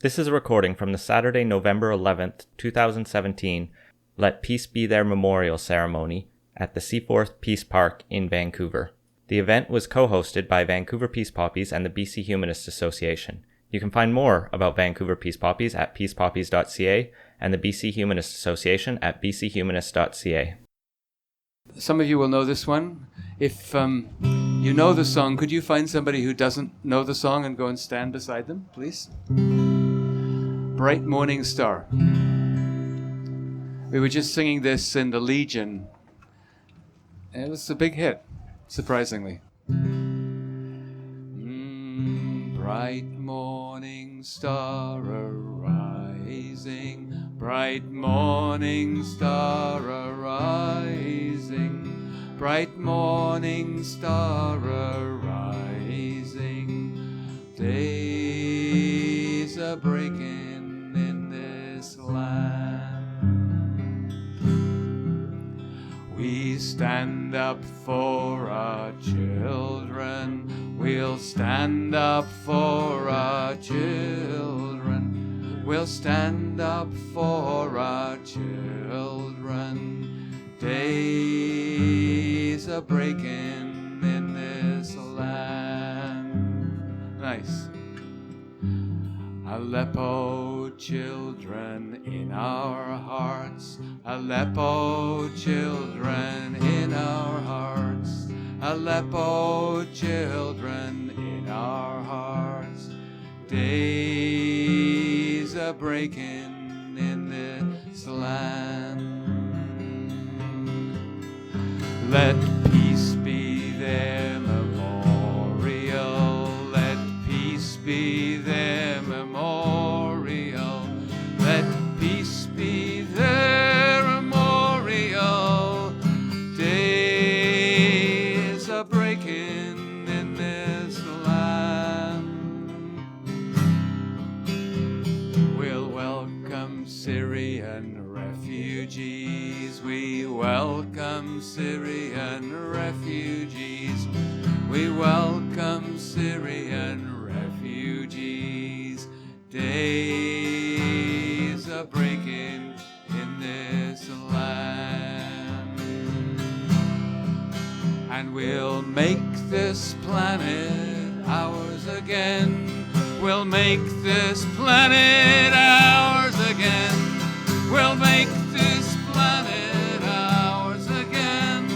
This is a recording from the Saturday, November 11th, 2017, Let Peace Be There memorial ceremony at the Seaforth Peace Park in Vancouver. The event was co-hosted by Vancouver Peace Poppies and the BC Humanist Association. You can find more about Vancouver Peace Poppies at peacepoppies.ca and the BC Humanist Association at bchumanist.ca. Some of you will know this one. If you know the song, could you find somebody who doesn't know the song and go and stand beside them, please? Bright Morning Star. We were just singing this in the Legion. And it was a big hit, surprisingly. Bright morning star arising, bright morning star arising, bright morning star arising, days are breaking in this land. We stand up for our children, we'll stand up for our children, we'll stand up for our children. Days are breaking in this land. Nice. Aleppo children in our hearts, Aleppo children in our hearts, Aleppo children in our hearts. Days are breaking in this land. Let peace be their memorial, let peace be their memorial, let peace be their memorial. Days are breaking in this land. We'll welcome Syrian refugees, we welcome Syrian refugees, we welcome Syrian refugees. Days are breaking in this land. And we'll make this planet ours again, we'll make this planet ours again, we'll make this planet ours again.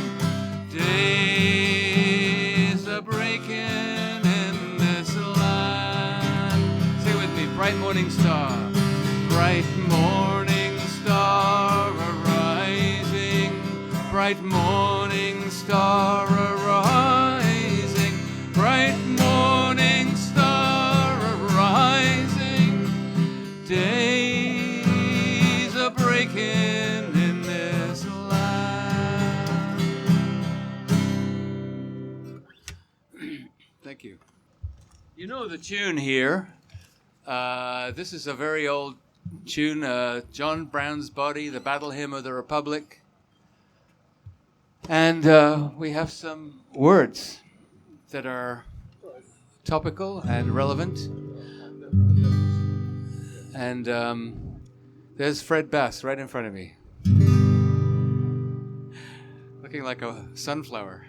Days are breaking in this land. Say with me, bright morning star, bright morning star arising, bright morning star arising, bright morning star arising. Days are breaking in this land. Thank you. You know the tune here. This is a very old tune, John Brown's Body, the Battle Hymn of the Republic. And we have some words that are topical and relevant. And there's Fred Bass right in front of me, looking like a sunflower.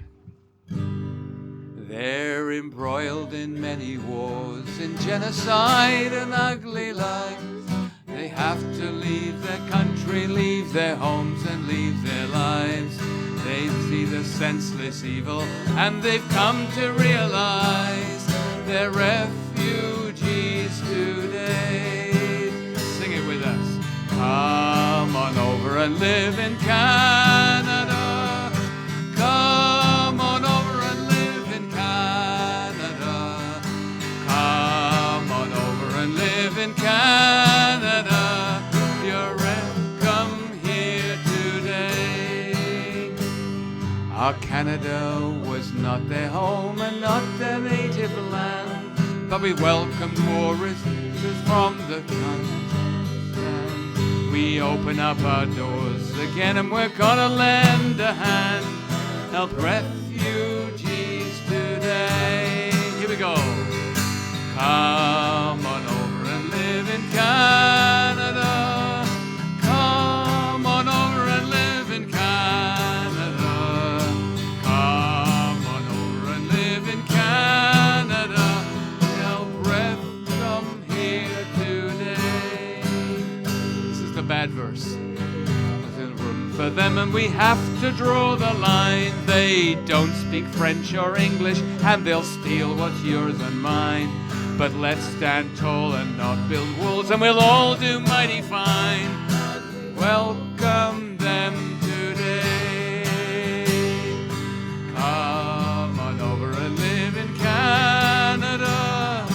They're embroiled in many wars, in genocide and ugly lives. They have to leave their country, leave their homes and leave their lives. They see the senseless evil and they've come to realize they're refugees today. Sing it with us. Come on over and live in Canada. Come on over and live in Canada. Come on over and live in Canada. You're welcome here today. Our Canada was not their home and not their native land, but we welcomed tourists from the continent. We open up our doors again and we're gonna lend a hand, help refugees today. Here we go. Come on over and live in that verse. There's room for them, and we have to draw the line. They don't speak French or English, and they'll steal what's yours and mine. But let's stand tall and not build walls, and we'll all do mighty fine. Welcome them today. Come on over and live in Canada.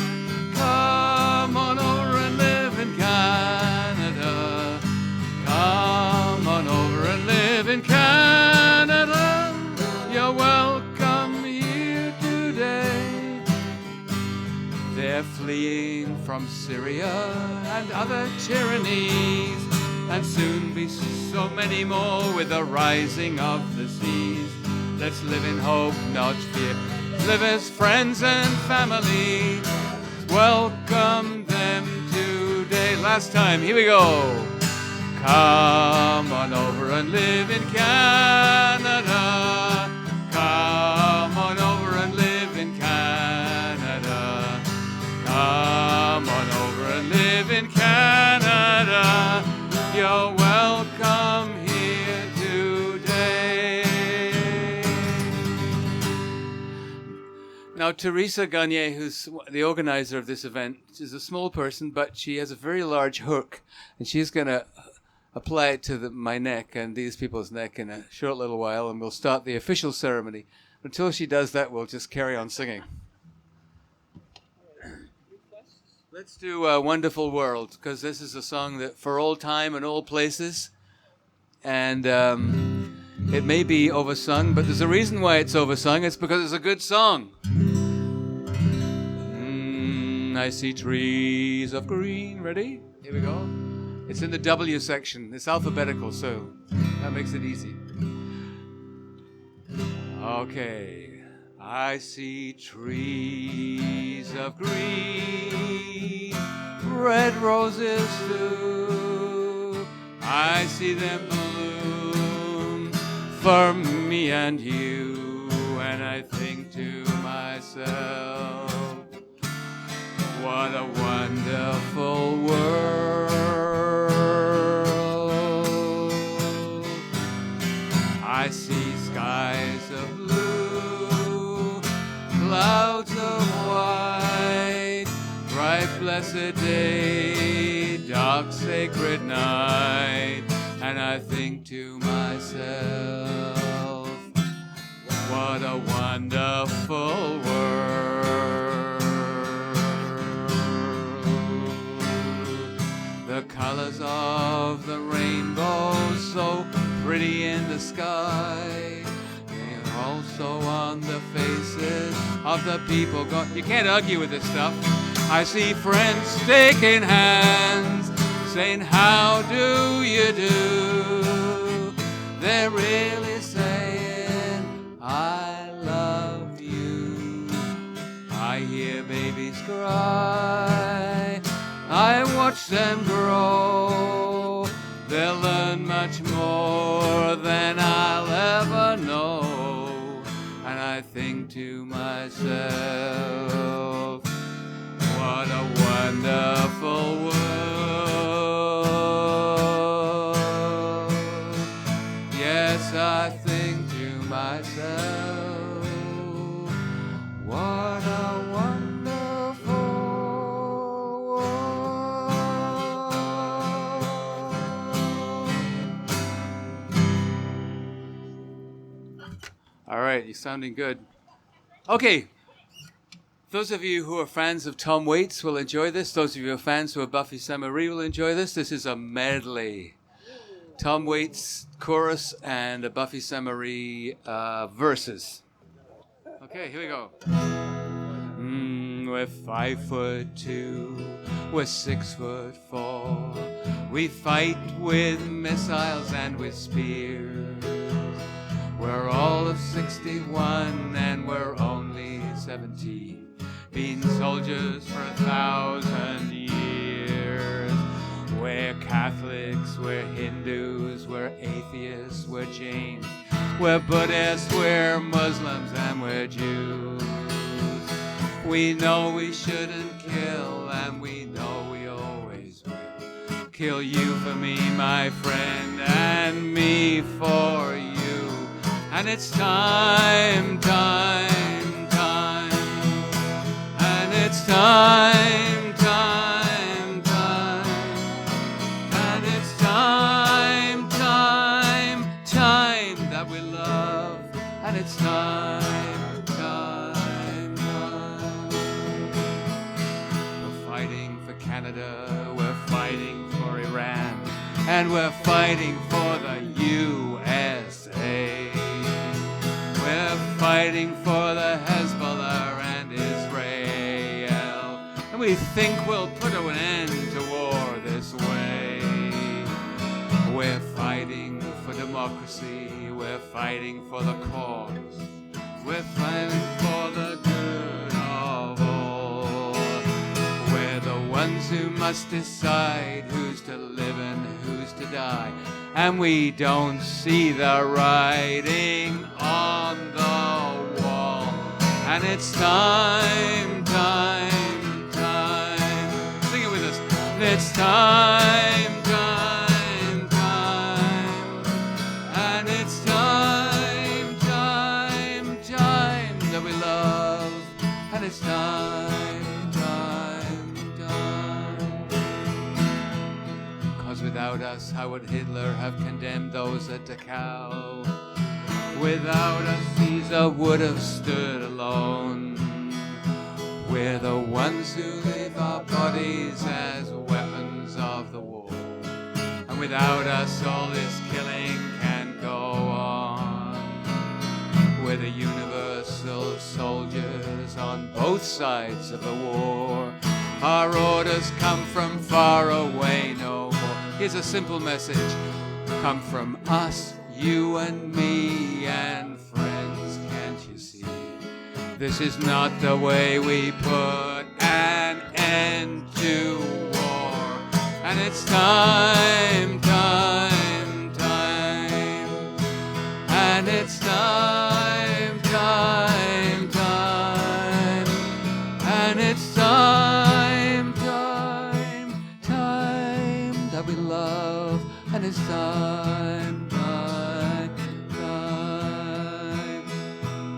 Come on over and live in Canada. Come on over and live in Canada. You're welcome here today. They're fleeing from Syria and other tyrannies, and soon be so many more with the rising of the seas. Let's live in hope, not fear. Live as friends and family. Welcome them today. Last time, here we go. Come on over and live in Canada. Come on over and live in Canada. Come on over and live in Canada. You're welcome here today. Now, Teresa Gagne, who's the organizer of this event, is a small person, but she has a very large hook, and she's going to apply it to my neck and these people's neck in a short little while, and we'll start the official ceremony. Until she does that, we'll just carry on singing. Let's do a Wonderful World, because this is a song that for all time and all places, and it may be oversung, but there's a reason why it's oversung. It's because it's a good song. I see trees of green. Ready? Here we go. It's in the W section. It's alphabetical, so that makes it easy. Okay. I see trees of green, red roses too. I see them bloom for me and you, and I think to myself, what a wonderful world. I see skies of blue, clouds of white, bright blessed day, dark sacred night, and I think to myself, what a wonderful world. The colors of the rainbow so pretty in the sky, they're also on the faces of the people. You can't argue with this stuff. I see friends taking hands, saying, how do you do? They're really saying, I love you. I hear babies cry, I watch them grow. They'll learn much more than I'll ever know. And I think to myself, what a wonderful world. Yes, I think to myself, what a wonderful world. All right, you're sounding good. Okay. Those of you who are fans of Tom Waits will enjoy this. Those of you who are fans who are Buffy Sainte-Marie will enjoy this. This is a medley. Tom Waits chorus and a Buffy Sainte-Marie verses. Okay, here we go. We're 5'2", we're 6'4". We fight with missiles and with spears. We're all of 61 and we're only 17. Been soldiers for 1,000 years. We're Catholics, we're Hindus, we're atheists, we're Jains, we're Buddhists, we're Muslims, and we're Jews. We know we shouldn't kill, and we know we always will. kill you for me, my friend, and me for you. And it's time, time, time. And it's time, time, time. And it's time, time, time that we love. And it's time, time, time. We're fighting for Canada, we're fighting for Iran, and we're fighting for the USA. We're fighting for the Hezbollah and Israel, and we think we'll put an end to war this way. We're fighting for democracy, we're fighting for the cause, we're fighting for the good of all. We're the ones who must decide who's to live and who's to die, and we don't see the writing on the wall. And it's time, time, time. Sing it with us. It's time, time, time. And it's time, time, time that we love. And it's time, time, time. 'Cause without us, how would Hitler have condemned those at Dachau? Without us, Caesar would have stood alone. We're the ones who leave our bodies as weapons of the war. And without us, all this killing can go on. We're the universal soldiers on both sides of the war. Our orders come from far away no more. Here's a simple message. Come from us, you and me and friends, can't you see? This is not the way we put an end to war. And it's time, time, time. And it's time, time, time. And it's time, time, time that we love. And it's time, time, time.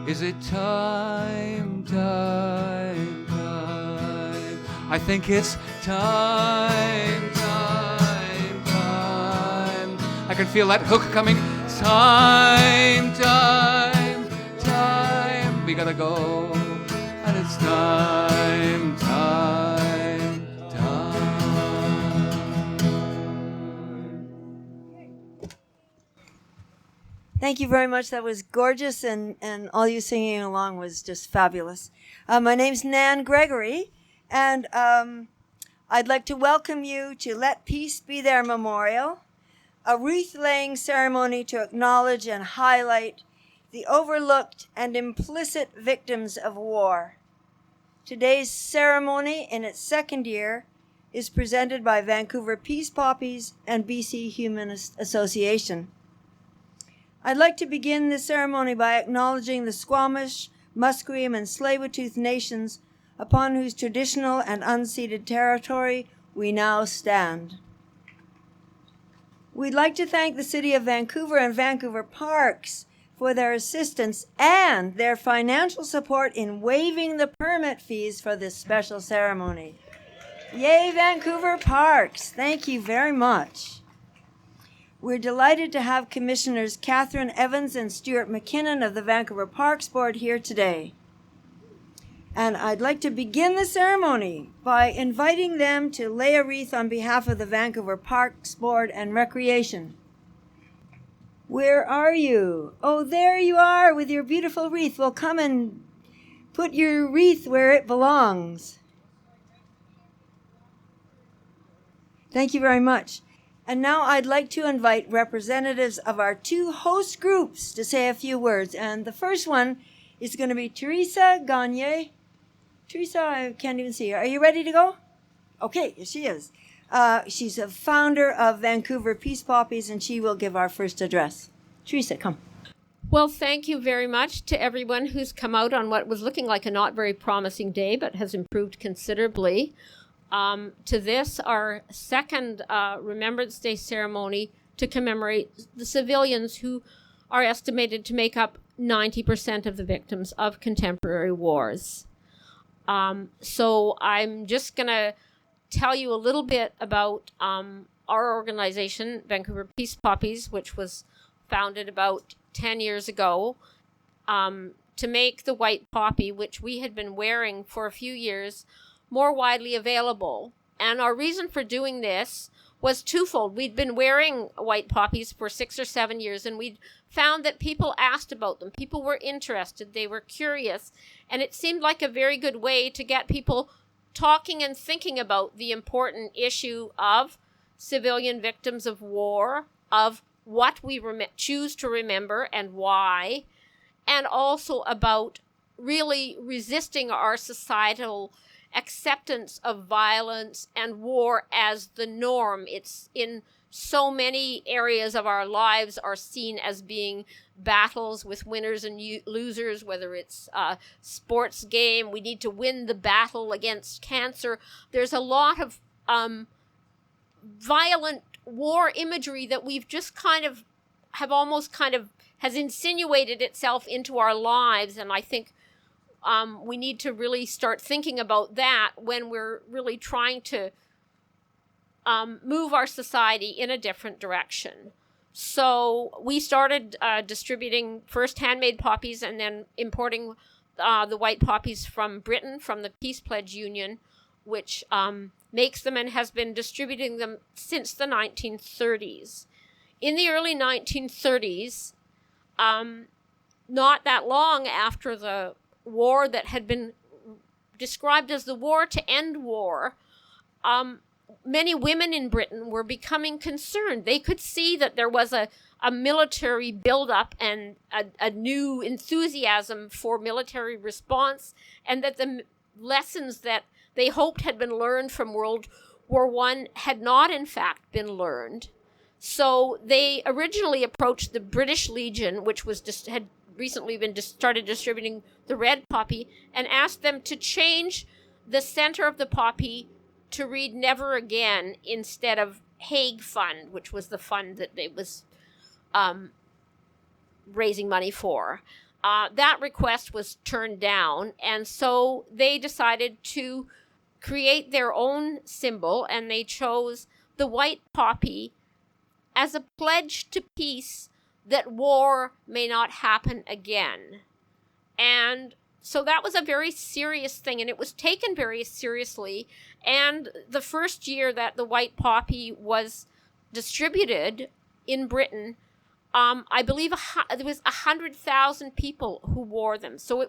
Is it time, time, time? I think it's time, time, time. I can feel that hook coming. Time, time, time. We gotta go. And it's time, time, time. Thank you very much. That was gorgeous, and all you singing along was just fabulous. My name's Nan Gregory, and I'd like to welcome you to Let Peace Be There Memorial, a wreath-laying ceremony to acknowledge and highlight the overlooked and implicit victims of war. Today's ceremony, in its second year, is presented by Vancouver Peace Poppies and BC Humanist Association. I'd like to begin this ceremony by acknowledging the Squamish, Musqueam, and Tsleil-Waututh nations upon whose traditional and unceded territory we now stand. We'd like to thank the City of Vancouver and Vancouver Parks for their assistance and their financial support in waiving the permit fees for this special ceremony. Yay, Vancouver Parks! Thank you very much. We're delighted to have Commissioners Catherine Evans and Stuart McKinnon of the Vancouver Parks Board here today. And I'd like to begin the ceremony by inviting them to lay a wreath on behalf of the Vancouver Parks Board and Recreation. Where are you? Oh, there you are with your beautiful wreath. Well, come and put your wreath where it belongs. Thank you very much. And now I'd like to invite representatives of our two host groups to say a few words. And the first one is going to be Teresa Gagne. Teresa, I can't even see her. Are you ready to go? Okay, yes, she is. She's a founder of Vancouver Peace Poppies, and she will give our first address. Teresa, come. Well, thank you very much to everyone who's come out on what was looking like a not very promising day, but has improved considerably. to this, our second Remembrance Day ceremony to commemorate the civilians who are estimated to make up 90% of the victims of contemporary wars. So I'm just going to tell you a little bit about our organization, Vancouver Peace Poppies, which was founded about 10 years ago to make the white poppy, which we had been wearing for a few years, more widely available. And our reason for doing this was twofold. We'd been wearing white poppies for 6 or 7 years, and we'd found that people asked about them. People were interested. They were curious. And it seemed like a very good way to get people talking and thinking about the important issue of civilian victims of war, of what we choose to remember and why, and also about really resisting our societal acceptance of violence and war as the norm. It's in so many areas of our lives are seen as being battles with winners and losers, whether it's a sports game, we need to win the battle against cancer. There's a lot of violent war imagery that we've just has insinuated itself into our lives, and I think we need to really start thinking about that when we're really trying to move our society in a different direction. So we started distributing first handmade poppies and then importing the white poppies from Britain, from the Peace Pledge Union, which makes them and has been distributing them since the 1930s. In the early 1930s, not that long after the war that had been described as the war to end war, many women in Britain were becoming concerned. They could see that there was a military buildup and a new enthusiasm for military response, and that the lessons that they hoped had been learned from World War I had not, in fact, been learned. So they originally approached the British Legion, which had recently started distributing the red poppy, and asked them to change the center of the poppy to read Never Again instead of Hague Fund, which was the fund that they was raising money for. That request was turned down, and so they decided to create their own symbol, and they chose the white poppy as a pledge to peace that war may not happen again. And so that was a very serious thing, and it was taken very seriously. And the first year that the white poppy was distributed in Britain, I believe there was 100,000 people who wore them. So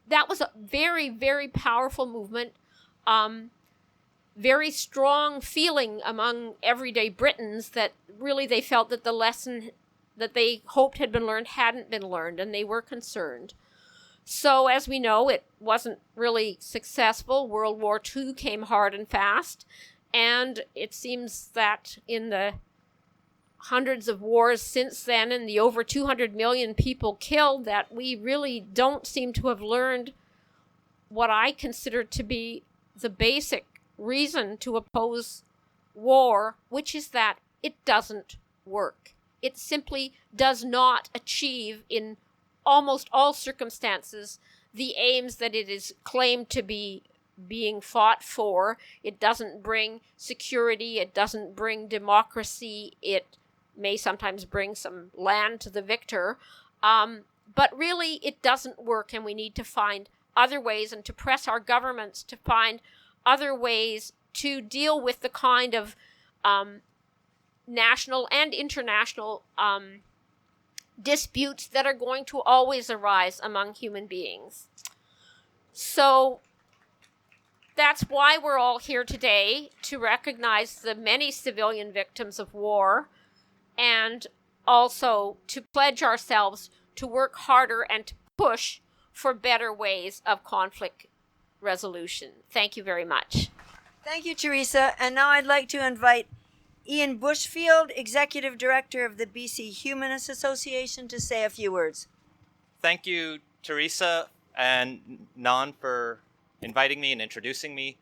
that was a very, very powerful movement, very strong feeling among everyday Britons that really they felt that the lesson that they hoped had been learned hadn't been learned, and they were concerned. So, as we know, it wasn't really successful. World War II came hard and fast, and it seems that in the hundreds of wars since then and the over 200 million people killed, that we really don't seem to have learned what I consider to be the basic reason to oppose war, which is that it doesn't work. It simply does not achieve, in almost all circumstances, the aims that it is claimed to be being fought for. It doesn't bring security. It doesn't bring democracy. It may sometimes bring some land to the victor. But really, it doesn't work, and we need to find other ways and to press our governments to find other ways to deal with the kind of national and international disputes that are going to always arise among human beings. So that's why we're all here today, to recognize the many civilian victims of war, and also to pledge ourselves to work harder and to push for better ways of conflict resolution. Thank you very much. Thank you, Teresa. And now I'd like to invite Ian Bushfield, Executive Director of the BC Humanist Association, to say a few words. Thank you, Teresa and Nan, for inviting me and introducing me.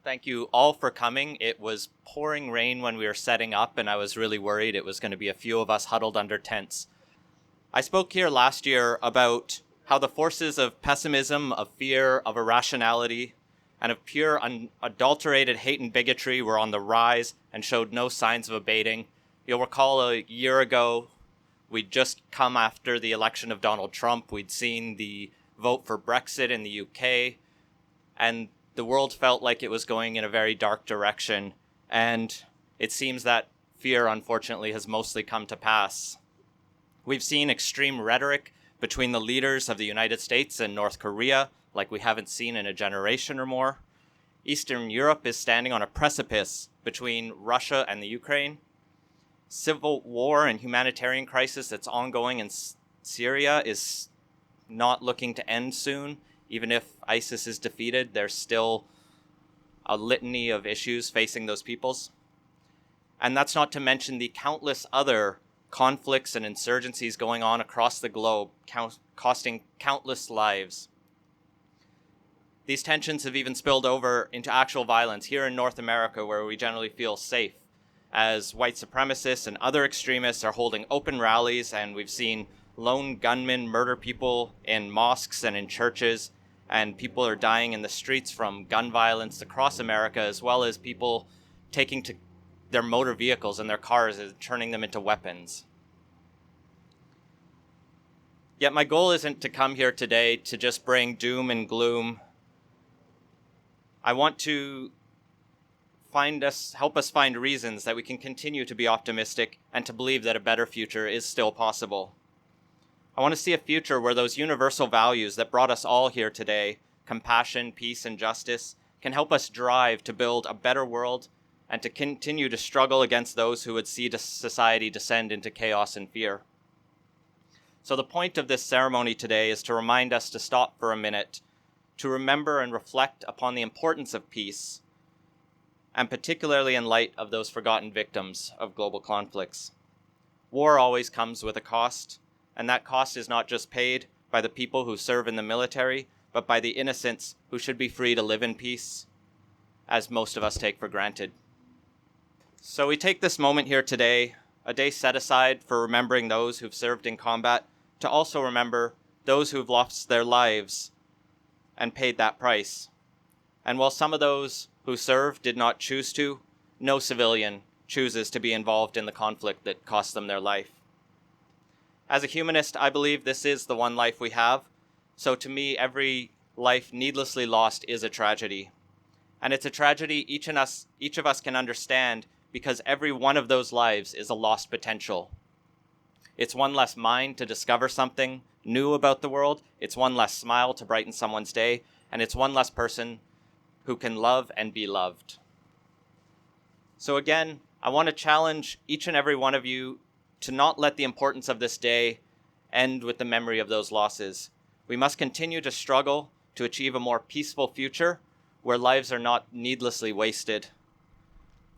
Thank you all for coming. It was pouring rain when we were setting up, and I was really worried it was going to be a few of us huddled under tents. I spoke here last year about how the forces of pessimism, of fear, of irrationality, and of pure unadulterated hate and bigotry were on the rise and showed no signs of abating. You'll recall a year ago, we'd just come after the election of Donald Trump. We'd seen the vote for Brexit in the UK, and the world felt like it was going in a very dark direction. And it seems that fear, unfortunately, has mostly come to pass. We've seen extreme rhetoric between the leaders of the United States and North Korea, like we haven't seen in a generation or more. Eastern Europe is standing on a precipice between Russia and the Ukraine. Civil war and humanitarian crisis that's ongoing in Syria is not looking to end soon. Even if ISIS is defeated, there's still a litany of issues facing those peoples. And that's not to mention the countless other conflicts and insurgencies going on across the globe, costing countless lives. These tensions have even spilled over into actual violence here in North America, where we generally feel safe, as white supremacists and other extremists are holding open rallies, and we've seen lone gunmen murder people in mosques and in churches, and people are dying in the streets from gun violence across America, as well as people taking to their motor vehicles and their cars and turning them into weapons. Yet my goal isn't to come here today to just bring doom and gloom. I want to help us find reasons that we can continue to be optimistic and to believe that a better future is still possible. I want to see a future where those universal values that brought us all here today, compassion, peace, and justice, can help us drive to build a better world and to continue to struggle against those who would see society descend into chaos and fear. So the point of this ceremony today is to remind us to stop for a minute, to remember and reflect upon the importance of peace, and particularly in light of those forgotten victims of global conflicts. War always comes with a cost, and that cost is not just paid by the people who serve in the military, but by the innocents who should be free to live in peace, as most of us take for granted. So we take this moment here today, a day set aside for remembering those who've served in combat, to also remember those who've lost their lives and paid that price. And while some of those who served did not choose to, no civilian chooses to be involved in the conflict that cost them their life. As a humanist, I believe this is the one life we have, so to me, every life needlessly lost is a tragedy. And it's a tragedy each of us can understand, because every one of those lives is a lost potential. It's one less mind to discover something new about the world, it's one less smile to brighten someone's day, and it's one less person who can love and be loved. So again, I want to challenge each and every one of you to not let the importance of this day end with the memory of those losses. We must continue to struggle to achieve a more peaceful future where lives are not needlessly wasted.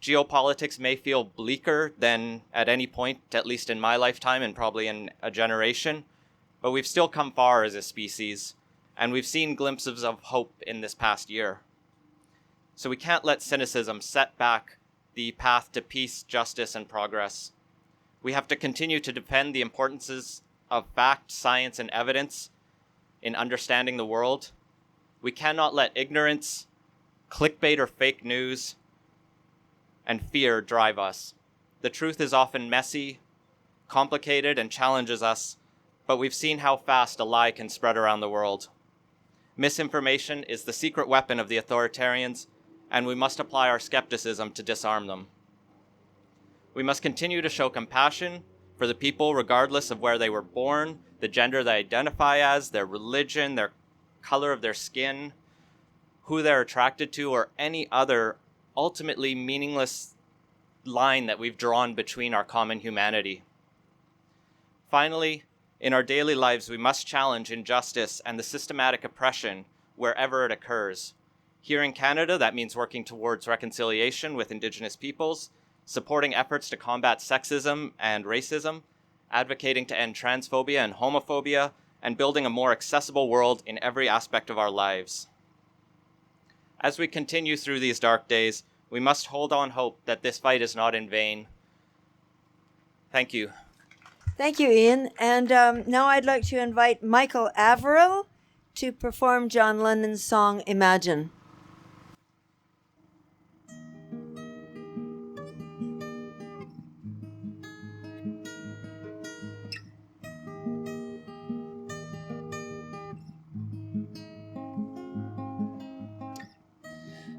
Geopolitics may feel bleaker than at any point, at least in my lifetime and probably in a generation, but we've still come far as a species, and we've seen glimpses of hope in this past year. So we can't let cynicism set back the path to peace, justice, and progress. We have to continue to defend the importances of fact, science, and evidence in understanding the world. We cannot let ignorance, clickbait or fake news, and fear drive us. The truth is often messy, complicated, and challenges us, but we've seen how fast a lie can spread around the world. Misinformation is the secret weapon of the authoritarians, and we must apply our skepticism to disarm them. We must continue to show compassion for the people regardless of where they were born, the gender they identify as, their religion, their color of their skin, who they're attracted to, or any other ultimately meaningless line that we've drawn between our common humanity. Finally, in our daily lives, we must challenge injustice and the systematic oppression wherever it occurs. Here in Canada, that means working towards reconciliation with Indigenous peoples, supporting efforts to combat sexism and racism, advocating to end transphobia and homophobia, and building a more accessible world in every aspect of our lives. As we continue through these dark days, we must hold on hope that this fight is not in vain. Thank you. Thank you, Ian. And now I'd like to invite Michael Averill to perform John Lennon's song Imagine.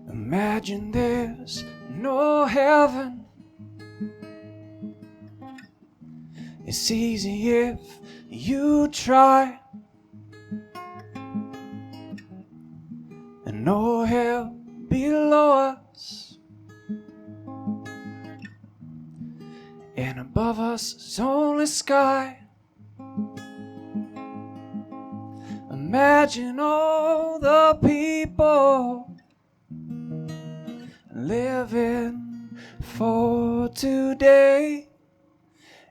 Imagine there's no heaven. It's easy if you try. And no hell below us. And above us is only sky. Imagine all the people living for today.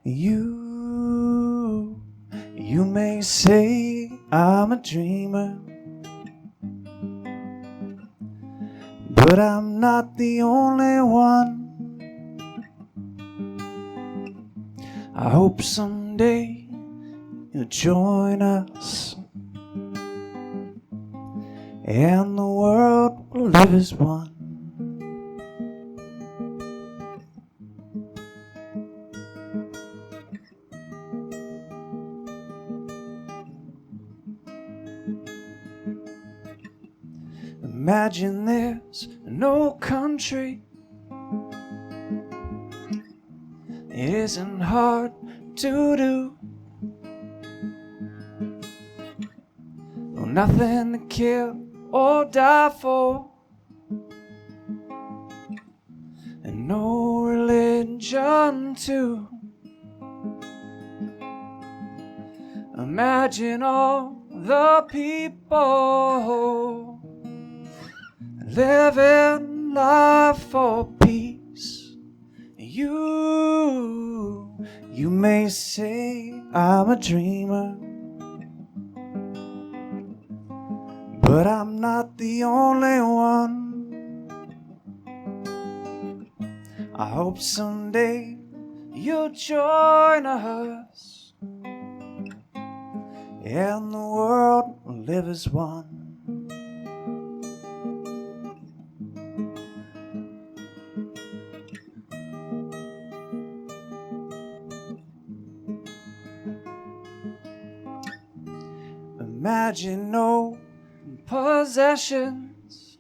You may say I'm a dreamer, but I'm not the only one. I hope someday you'll join us, and the world will live as one. Imagine there's no country. It isn't hard to do. No, nothing to kill or die for, and no religion too. Imagine all the people living life for peace. You may say I'm a dreamer, but I'm not the only one. I hope someday you'll join us, and the world will live as one. Imagine no possessions.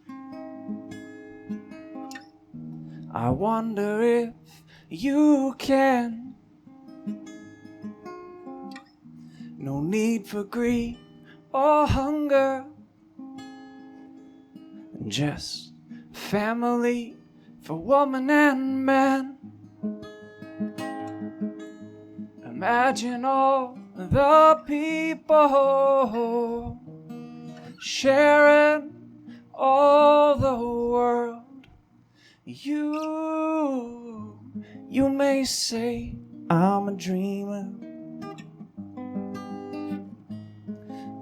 I wonder if you can. No need for greed or hunger, just family for woman and man. Imagine all the people sharing all the world. You may say I'm a dreamer,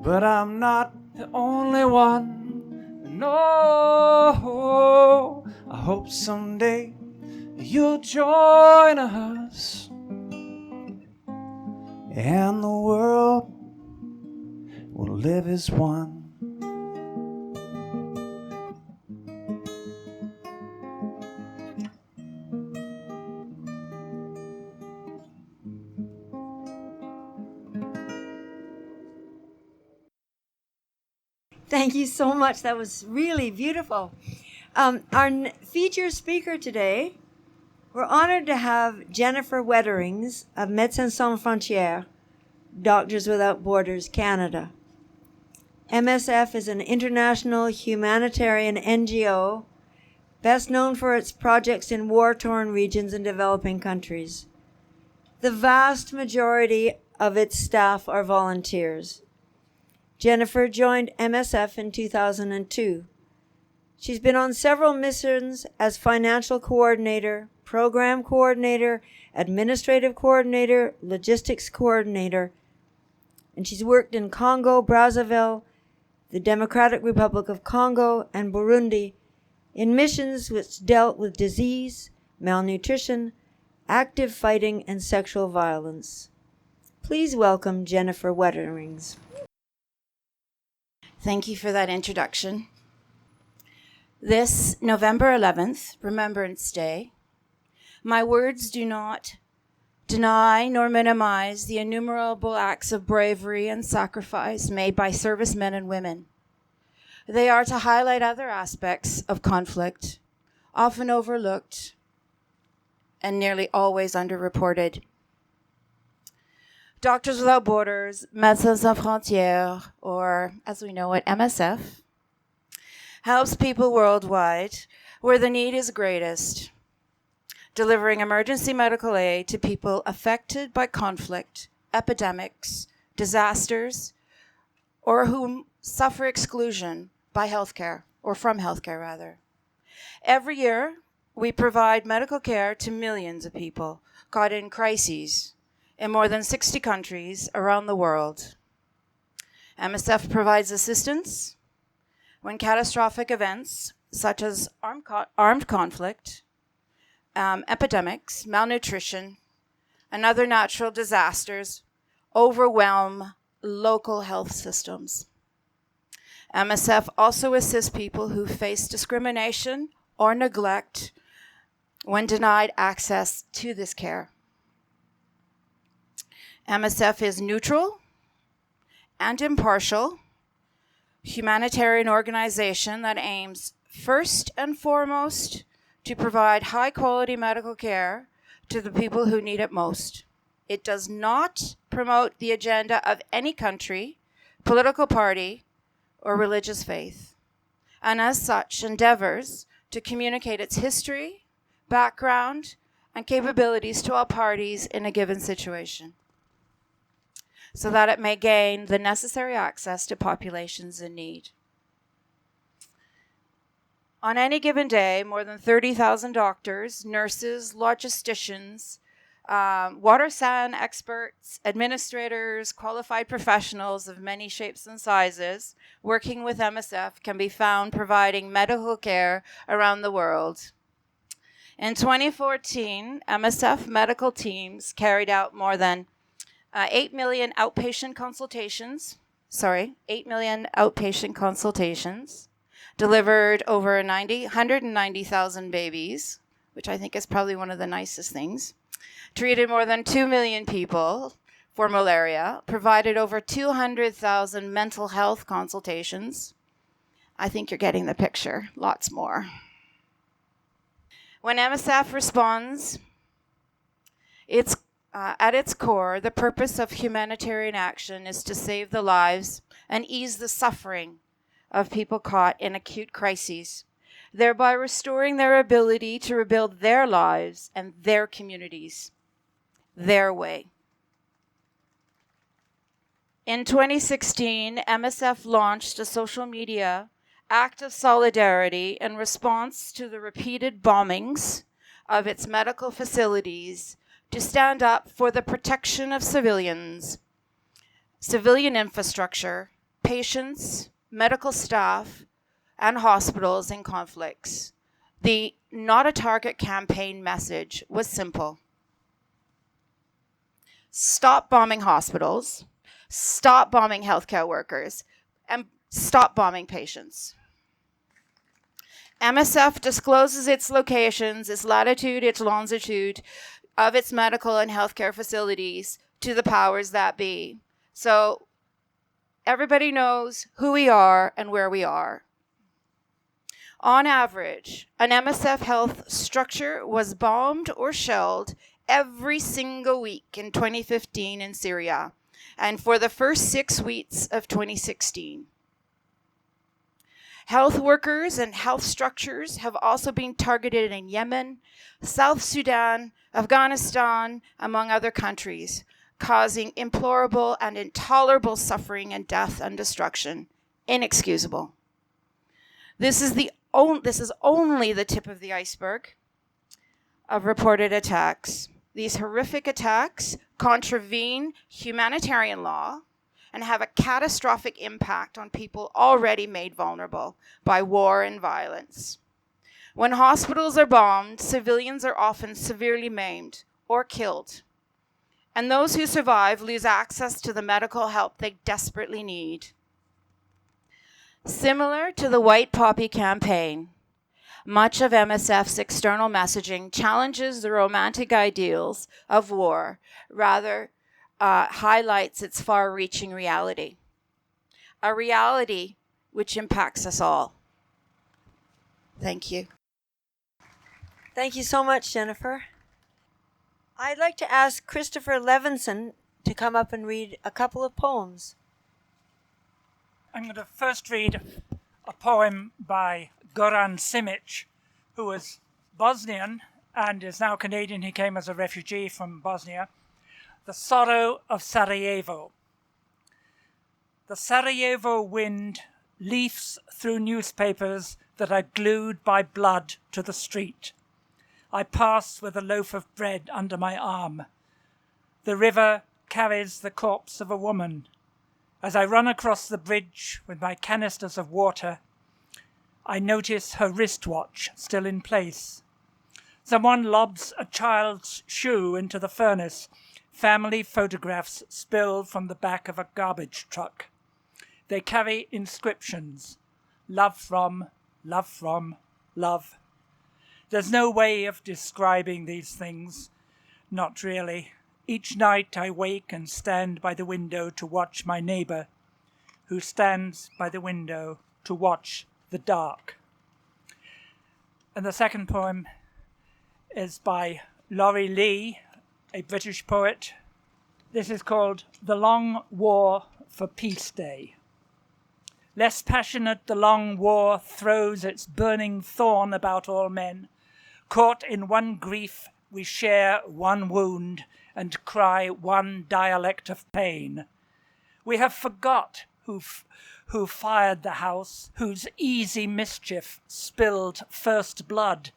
but I'm not the only one. No, I hope someday you'll join us, and the world will live as one. Thank you so much. That was really beautiful. Our featured speaker today, we're honored to have Jennifer Wetterings of Médecins Sans Frontières, Doctors Without Borders Canada. MSF is an international humanitarian NGO best known for its projects in war-torn regions and developing countries. The vast majority of its staff are volunteers. Jennifer joined MSF in 2002. She's been on several missions as financial coordinator, program coordinator, administrative coordinator, logistics coordinator, and she's worked in Congo, Brazzaville, the Democratic Republic of Congo, and Burundi in missions which dealt with disease, malnutrition, active fighting, and sexual violence. Please welcome Jennifer Wetterings. Thank you for that introduction. This November 11th, Remembrance Day, my words do not deny nor minimize the innumerable acts of bravery and sacrifice made by servicemen and women. They are to highlight other aspects of conflict, often overlooked and nearly always underreported. Doctors Without Borders, Médecins Sans Frontières, or as we know it, MSF, helps people worldwide where the need is greatest, delivering emergency medical aid to people affected by conflict, epidemics, disasters, or who suffer exclusion by healthcare, or from healthcare rather. Every year, we provide medical care to millions of people caught in crises in more than 60 countries around the world. MSF provides assistance when catastrophic events such as armed conflict, epidemics, malnutrition, and other natural disasters overwhelm local health systems. MSF also assists people who face discrimination or neglect when denied access to this care. MSF is neutral and impartial humanitarian organization that aims first and foremost to provide high-quality medical care to the people who need it most. It does not promote the agenda of any country, political party, or religious faith, and as such endeavors to communicate its history, background, and capabilities to all parties in a given situation, so that it may gain the necessary access to populations in need. On any given day, more than 30,000 doctors, nurses, logisticians, water sand experts, administrators, qualified professionals of many shapes and sizes working with MSF can be found providing medical care around the world. In 2014, MSF medical teams carried out more than 8 million outpatient consultations, delivered over 190,000 babies, which I think is probably one of the nicest things, treated more than 2 million people for malaria, provided over 200,000 mental health consultations. I think you're getting the picture, lots more. When MSF responds, it's at its core, the purpose of humanitarian action is to save the lives and ease the suffering of people caught in acute crises, thereby restoring their ability to rebuild their lives and their communities, their way. In 2016, MSF launched a social media act of solidarity in response to the repeated bombings of its medical facilities to stand up for the protection of civilians, civilian infrastructure, patients, medical staff, and hospitals in conflicts. The Not a Target campaign message was simple. Stop bombing hospitals, stop bombing healthcare workers, and stop bombing patients. MSF discloses its locations, its latitude, its longitude of its medical and healthcare facilities to the powers that be. So everybody knows who we are and where we are. On average, an MSF health structure was bombed or shelled every single week in 2015 in Syria, and for the first 6 weeks of 2016. Health workers and health structures have also been targeted in Yemen, South Sudan, Afghanistan, among other countries, causing implorable and intolerable suffering and death and destruction. Inexcusable. This is only the tip of the iceberg of reported attacks. These horrific attacks contravene humanitarian law and have a catastrophic impact on people already made vulnerable by war and violence. When hospitals are bombed, civilians are often severely maimed or killed. And those who survive lose access to the medical help they desperately need. Similar to the White Poppy campaign, much of MSF's external messaging challenges the romantic ideals of war, rather highlights its far-reaching reality, a reality which impacts us all. Thank you. Thank you so much, Jennifer. I'd like to ask Christopher Levinson to come up and read a couple of poems. I'm going to first read a poem by Goran Simic, who was Bosnian and is now Canadian. He came as a refugee from Bosnia. The Sorrow of Sarajevo. The Sarajevo wind leafs through newspapers that are glued by blood to the street. I pass with a loaf of bread under my arm. The river carries the corpse of a woman. As I run across the bridge with my canisters of water, I notice her wristwatch still in place. Someone lobs a child's shoe into the furnace. Family photographs spill from the back of a garbage truck. They carry inscriptions. Love from, love from, love. There's no way of describing these things. Not really. Each night I wake and stand by the window to watch my neighbor, who stands by the window to watch the dark. And the second poem is by Laurie Lee, a British poet. This is called The Long War for Peace Day. Less passionate, the long war throws its burning thorn about all men. Caught in one grief, we share one wound and cry one dialect of pain. We have forgot who fired the house, whose easy mischief spilled first blood.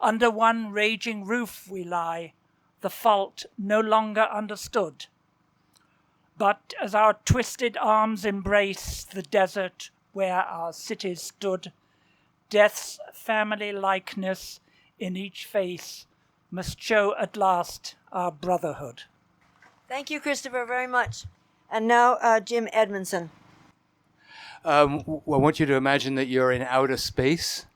Under one raging roof we lie, the fault no longer understood. But as our twisted arms embrace the desert where our cities stood, death's family likeness in each face must show at last our brotherhood. Thank you, Christopher, very much. And now, Jim Edmondson. I want you to imagine that you're in outer space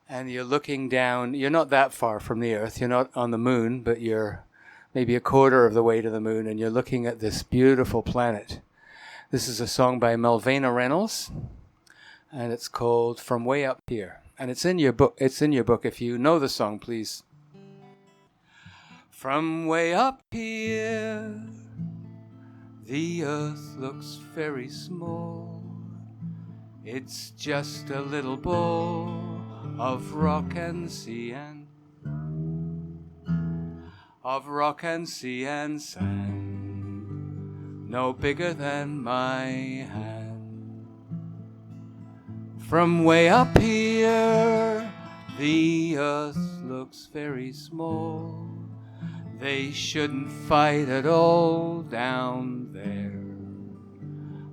and you're looking down. You're not that far from the Earth. You're not on the moon, but you're maybe a quarter of the way to the moon, and you're looking at this beautiful planet. This is a song by Malvina Reynolds, and it's called From Way Up Here. And it's in your book. It's in your book. If you know the song, please. From way up here, the earth looks very small. It's just a little ball of rock and sea and sand, no bigger than my hand. From way up here, the earth looks very small. They shouldn't fight at all down there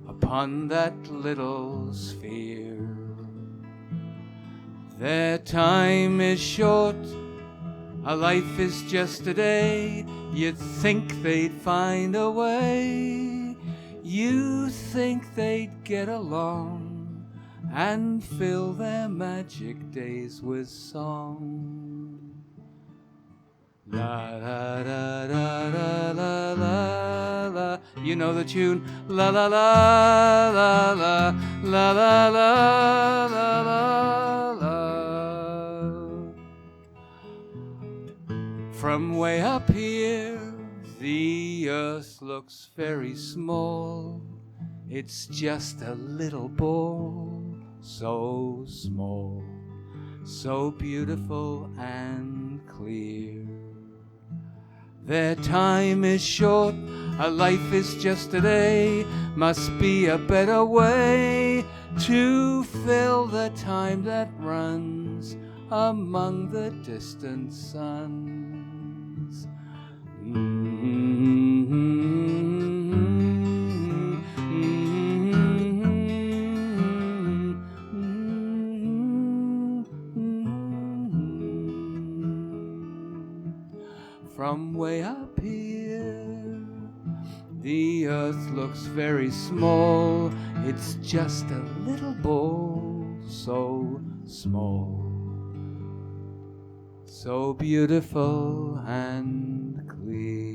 upon that little sphere. Their time is short, a life is just a day. You'd think they'd find a way. You think they'd get along and fill their magic days with song. La la la la la la la la. You know the tune. La la la la la la la la la la la. From way up here, the earth looks very small. It's just a little ball, so small, so beautiful and clear. Their time is short, a life is just a day. Must be a better way to fill the time that runs among the distant suns. from way up here. The earth looks very small, it's just a little ball, so small, so beautiful and clear.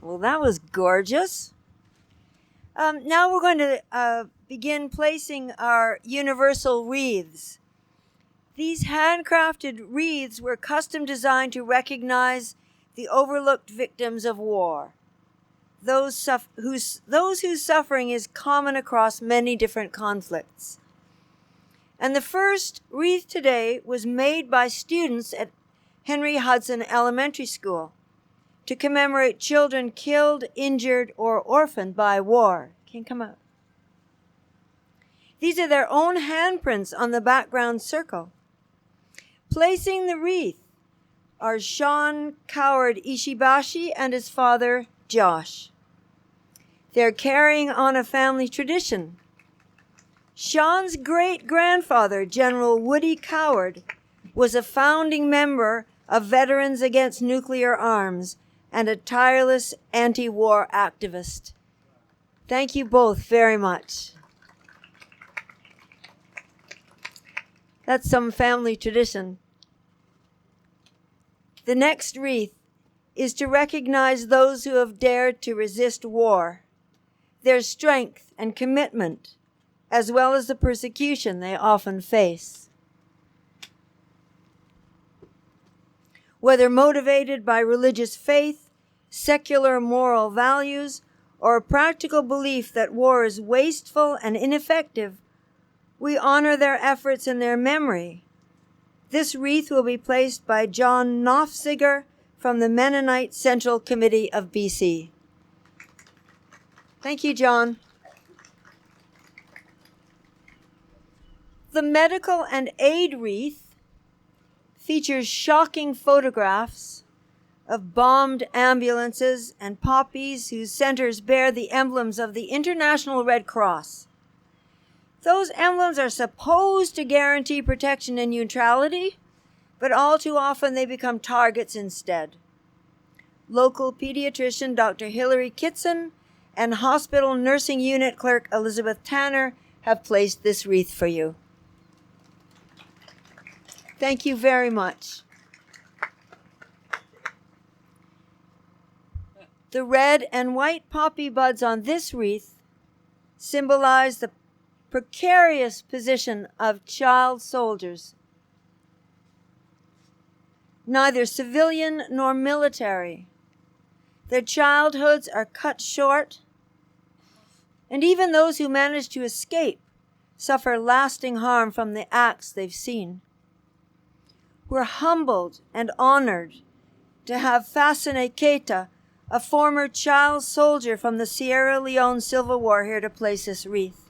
Well, that was gorgeous. Now we're going to begin placing our universal wreaths. These handcrafted wreaths were custom designed to recognize the overlooked victims of war, those whose suffering is common across many different conflicts. And the first wreath today was made by students at Henry Hudson Elementary School to commemorate children killed, injured, or orphaned by war. Can come out. These are their own handprints on the background circle. Placing the wreath are Sean Coward Ishibashi and his father, Josh. They're carrying on a family tradition. Sean's great-grandfather, General Woody Coward, was a founding member of Veterans Against Nuclear Arms and a tireless anti-war activist. Thank you both very much. That's some family tradition. The next wreath is to recognize those who have dared to resist war, their strength and commitment, as well as the persecution they often face. Whether motivated by religious faith, secular moral values, or a practical belief that war is wasteful and ineffective, we honor their efforts in their memory. This wreath will be placed by John Knopfziger from the Mennonite Central Committee of BC. Thank you, John. The medical and aid wreath features shocking photographs of bombed ambulances and poppies whose centers bear the emblems of the International Red Cross. Those emblems are supposed to guarantee protection and neutrality, but all too often they become targets instead. Local pediatrician Dr. Hilary Kitson and hospital nursing unit clerk Elizabeth Tanner have placed this wreath for you. Thank you very much. The red and white poppy buds on this wreath symbolize the precarious position of child soldiers, neither civilian nor military. Their childhoods are cut short, and even those who manage to escape suffer lasting harm from the acts they've seen. We're humbled and honored to have Fasane Keita, a former child soldier from the Sierra Leone Civil War, here to place this wreath.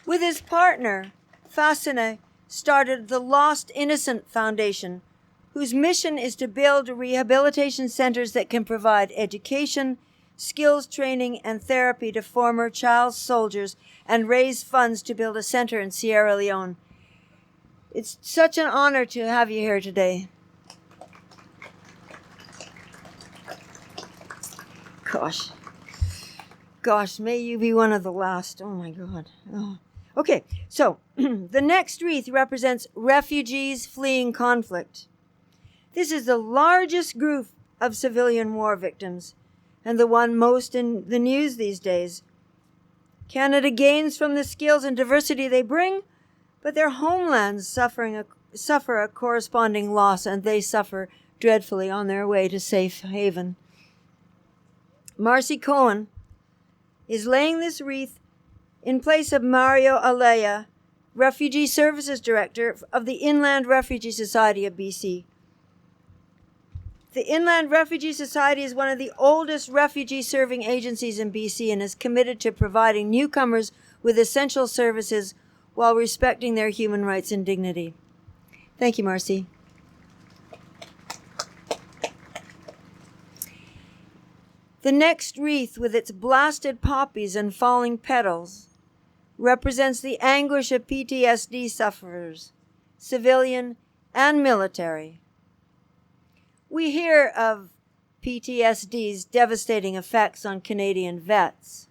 With his partner, Fasane started the Lost Innocent Foundation, whose mission is to build rehabilitation centers that can provide education, skills training, and therapy to former child soldiers and raise funds to build a center in Sierra Leone. It's such an honor to have you here today. Gosh, may you be one of the last. Oh my God. Oh. Okay, so the next wreath represents refugees fleeing conflict. This is the largest group of civilian war victims, and the one most in the news these days. Canada gains from the skills and diversity they bring, but their homelands suffer a corresponding loss, and they suffer dreadfully on their way to safe haven. Marcy Cohen is laying this wreath in place of Mario Alea, Refugee Services Director of the Inland Refugee Society of BC. The Inland Refugee Society is one of the oldest refugee-serving agencies in BC and is committed to providing newcomers with essential services while respecting their human rights and dignity. Thank you, Marcy. The next wreath, with its blasted poppies and falling petals, represents the anguish of PTSD sufferers, civilian and military. We hear of PTSD's devastating effects on Canadian vets,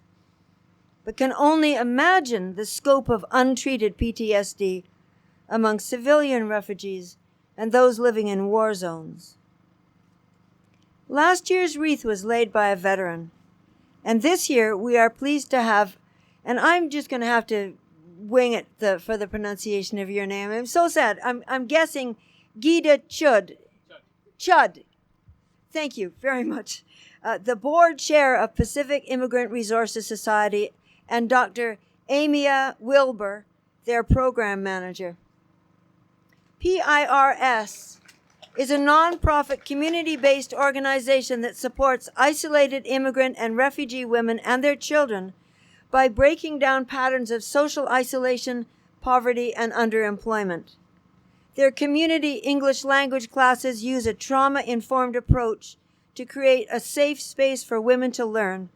but can only imagine the scope of untreated PTSD among civilian refugees and those living in war zones. Last year's wreath was laid by a veteran, and this year we are pleased to have, and I'm just going to have to wing it for the pronunciation of your name. I'm so sad. I'm guessing Gita Chud. Thank you very much. The board chair of Pacific Immigrant Resources Society, and Dr. Amia Wilbur, their program manager. PIRS is a nonprofit community-based organization that supports isolated immigrant and refugee women and their children by breaking down patterns of social isolation, poverty, and underemployment. Their community English language classes use a trauma-informed approach to create a safe space for women to learn,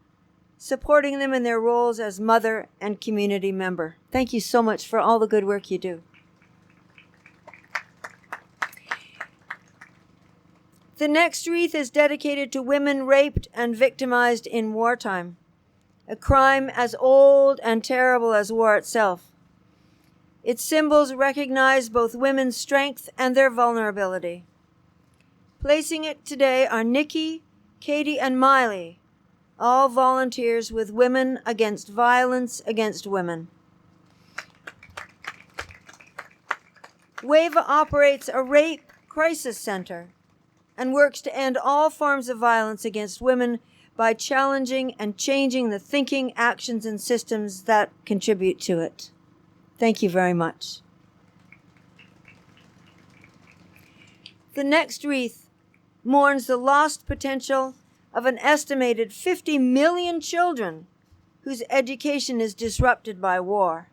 supporting them in their roles as mother and community member. Thank you so much for all the good work you do. The next wreath is dedicated to women raped and victimized in wartime, a crime as old and terrible as war itself. Its symbols recognize both women's strength and their vulnerability. Placing it today are Nikki, Katie, and Miley, all volunteers with Women Against Violence Against Women. WAVA operates a rape crisis center and works to end all forms of violence against women by challenging and changing the thinking, actions, and systems that contribute to it. Thank you very much. The next wreath mourns the lost potential of an estimated 50 million children whose education is disrupted by war.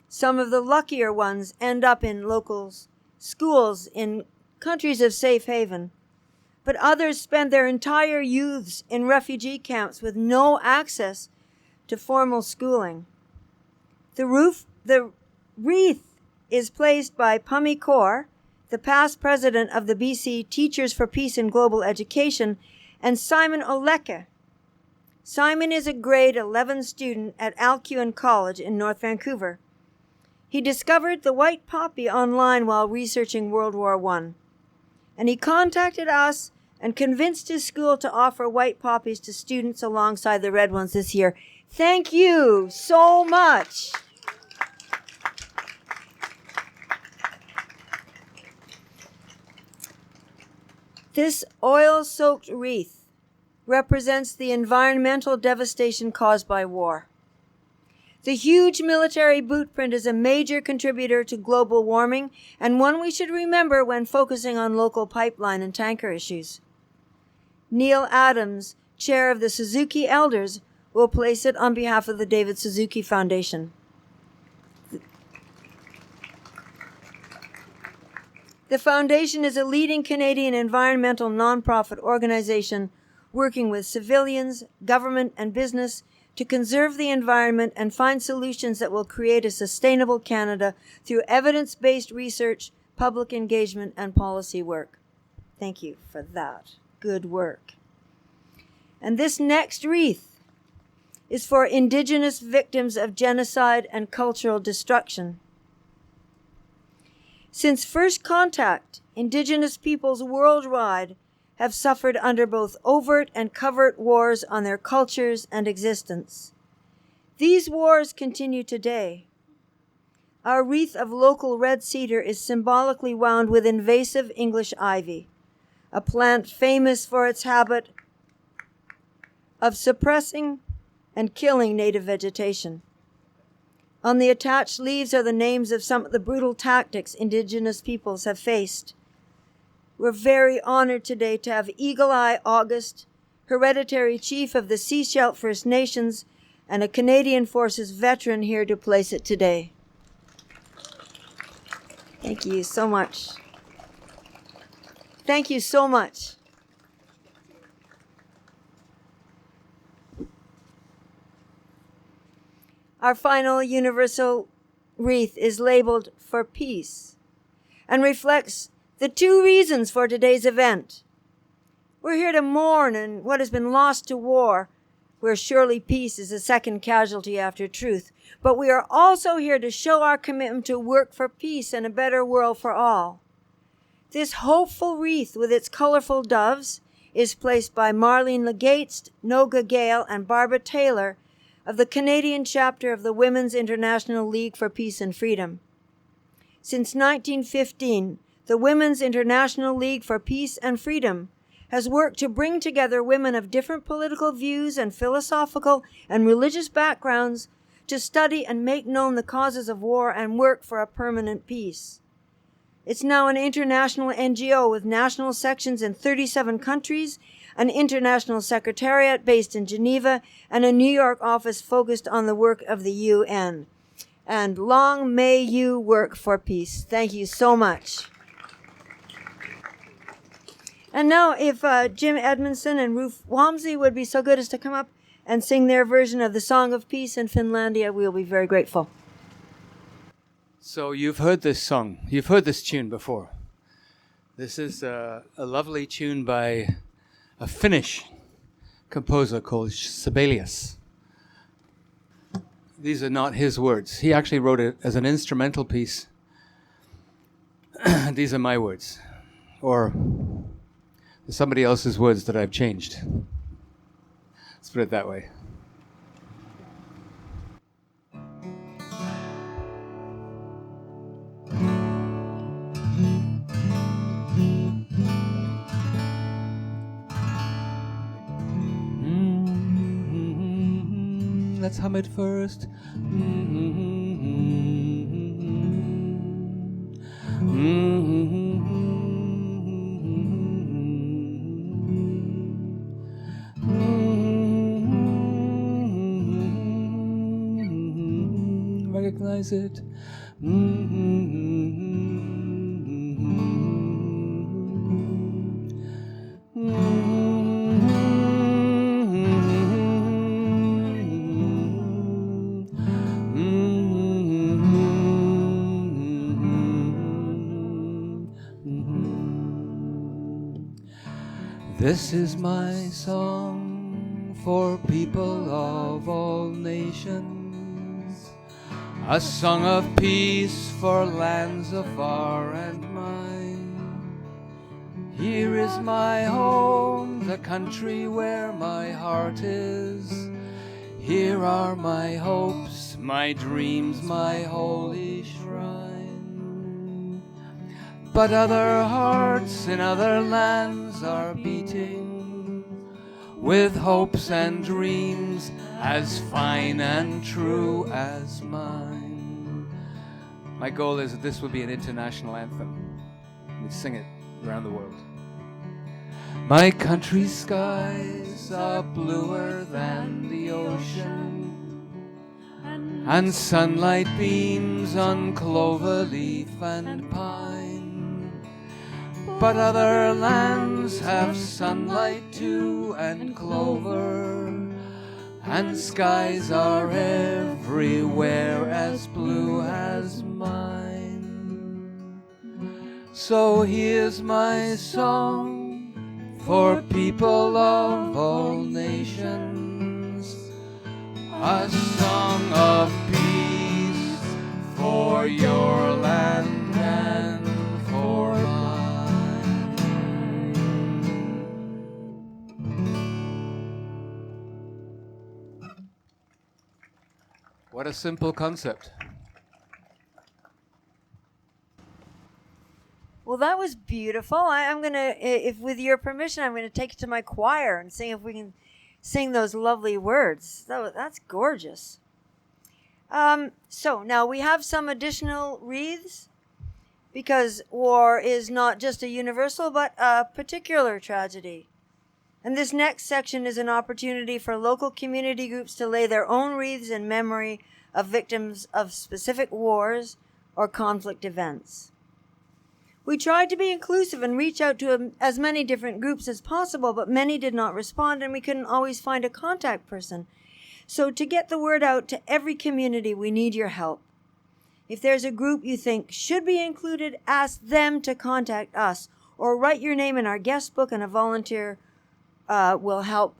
Some of the luckier ones end up in local schools in countries of safe haven, but others spend their entire youths in refugee camps with no access to formal schooling. The wreath is placed by Pummy Kaur, the past president of the BC Teachers for Peace and Global Education, and Simon Oleke. Simon is a grade 11 student at Alcuin College in North Vancouver. He discovered the white poppy online while researching World War I, and he contacted us and convinced his school to offer white poppies to students alongside the red ones this year. Thank you so much. This oil-soaked wreath represents the environmental devastation caused by war. The huge military bootprint is a major contributor to global warming and one we should remember when focusing on local pipeline and tanker issues. Neil Adams, chair of the Suzuki Elders, will place it on behalf of the David Suzuki Foundation. The foundation is a leading Canadian environmental nonprofit organization working with civilians, government, and business to conserve the environment and find solutions that will create a sustainable Canada through evidence-based research, public engagement, and policy work. Thank you for that. Good work. And this next wreath is for Indigenous victims of genocide and cultural destruction. Since first contact, Indigenous peoples worldwide have suffered under both overt and covert wars on their cultures and existence. These wars continue today. Our wreath of local red cedar is symbolically wound with invasive English ivy, a plant famous for its habit of suppressing and killing native vegetation. On the attached leaves are the names of some of the brutal tactics Indigenous peoples have faced. We're very honored today to have Eagle Eye August, hereditary chief of the Seashell First Nations, and a Canadian Forces veteran here to place it today. Thank you so much. Thank you so much. our final universal wreath is labeled for peace and reflects the two reasons for today's event. We're here to mourn in what has been lost to war, where surely peace is a second casualty after truth. But we are also here to show our commitment to work for peace and a better world for all. This hopeful wreath with its colorful doves is placed by Marlene Legates, Noga Gale, and Barbara Taylor of the Canadian chapter of the Women's International League for Peace and Freedom. Since 1915, the Women's International League for Peace and Freedom has worked to bring together women of different political views and philosophical and religious backgrounds to study and make known the causes of war and work for a permanent peace. It's now an international NGO with national sections in 37 countries, an international secretariat based in Geneva, and a New York office focused on the work of the UN. And long may you work for peace. Thank you so much. And now if Jim Edmondson and Ruth Walmsley would be so good as to come up and sing their version of the Song of Peace in Finlandia, we'll be very grateful. So you've heard this song. You've heard this tune before. This is a lovely tune by a Finnish composer called Sibelius. These are not his words. He actually wrote it as an instrumental piece. These are my words. Or somebody else's words that I've changed. Let's put it that way. Let's hum it first. Recognize it. This is my song for people of all nations, a song of peace for lands afar and mine. Here is my home, the country where my heart is. Here are my hopes, my dreams, my holy shrine. But other hearts in other lands are beating with hopes and dreams as fine and true as mine. My goal is that this will be an international anthem. We sing it around the world. My country's skies are bluer than the ocean, and sunlight beams on clover leaf and pine. But other lands have sunlight too and clover, and skies are everywhere as blue as mine. So here's my song for people of all nations, a song of peace for your land and for mine. What a simple concept. Well, that was beautiful. I'm going to, if with your permission, I'm going to take it to my choir and see if we can sing those lovely words. That's gorgeous. So now we have some additional wreaths, because war is not just a universal but a particular tragedy. And this next section is an opportunity for local community groups to lay their own wreaths in memory of victims of specific wars or conflict events. We tried to be inclusive and reach out to as many different groups as possible, but many did not respond, and we couldn't always find a contact person. So to get the word out to every community, we need your help. If there's a group you think should be included, ask them to contact us or write your name in our guest book, and a volunteer will help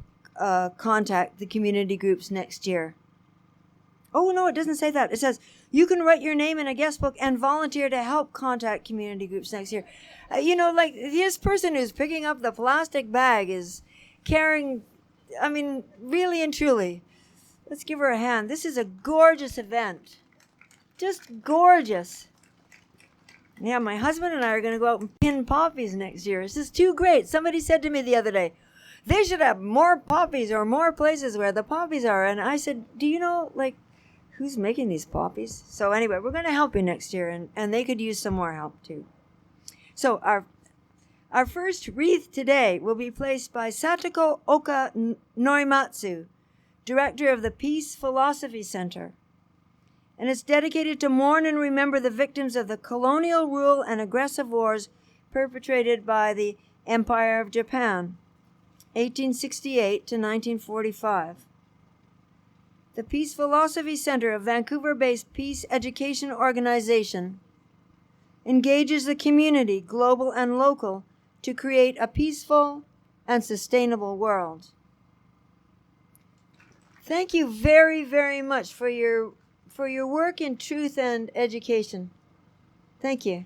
contact the community groups next year. Oh, no, it doesn't say that. It says you can write your name in a guest book and volunteer to help contact community groups next year. Like this person who's picking up the plastic bag is caring, really and truly. Let's give her a hand. This is a gorgeous event. Just gorgeous. Yeah, my husband and I are going to go out and pin poppies next year. This is too great. Somebody said to me the other day, they should have more poppies or more places where the poppies are. And I said, do you know, who's making these poppies? So anyway, we're going to help you next year, and they could use some more help too. So our first wreath today will be placed by Satoko Oka Norimatsu, director of the Peace Philosophy Center. And it's dedicated to mourn and remember the victims of the colonial rule and aggressive wars perpetrated by the Empire of Japan, 1868 to 1945. The Peace Philosophy Center, a Vancouver-based peace education organization, engages the community, global and local, to create a peaceful and sustainable world. Thank you very, very much for your work in truth and education. Thank you.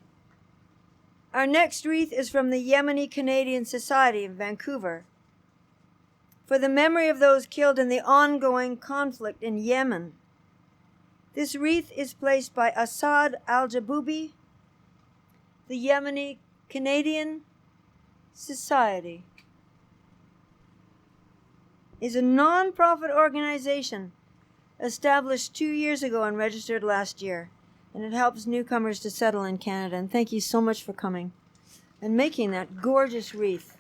Our next wreath is from the Yemeni Canadian Society in Vancouver, for the memory of those killed in the ongoing conflict in Yemen. This wreath is placed by Asad Al-Jaboubi, the Yemeni Canadian Society. Is a non-profit organization established 2 years ago and registered last year, and it helps newcomers to settle in Canada. And thank you so much for coming and making that gorgeous wreath.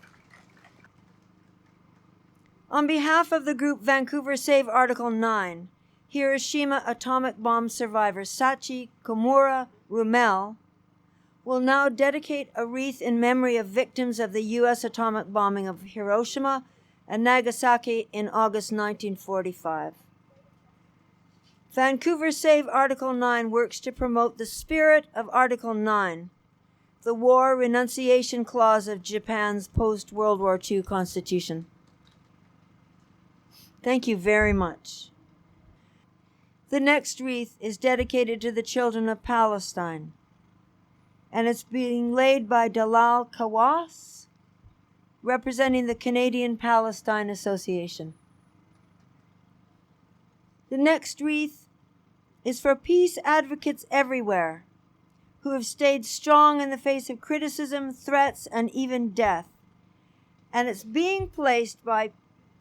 On behalf of the group Vancouver Save Article 9, Hiroshima atomic bomb survivor Sachi Komura Rumel will now dedicate a wreath in memory of victims of the U.S. atomic bombing of Hiroshima and Nagasaki in August 1945. Vancouver Save Article 9 works to promote the spirit of Article 9, the War Renunciation Clause of Japan's post-World War II Constitution. Thank you very much. The next wreath is dedicated to the children of Palestine, and it's being laid by Dalal Kawas, representing the Canadian Palestine Association. The next wreath is for peace advocates everywhere who have stayed strong in the face of criticism, threats, and even death. And it's being placed by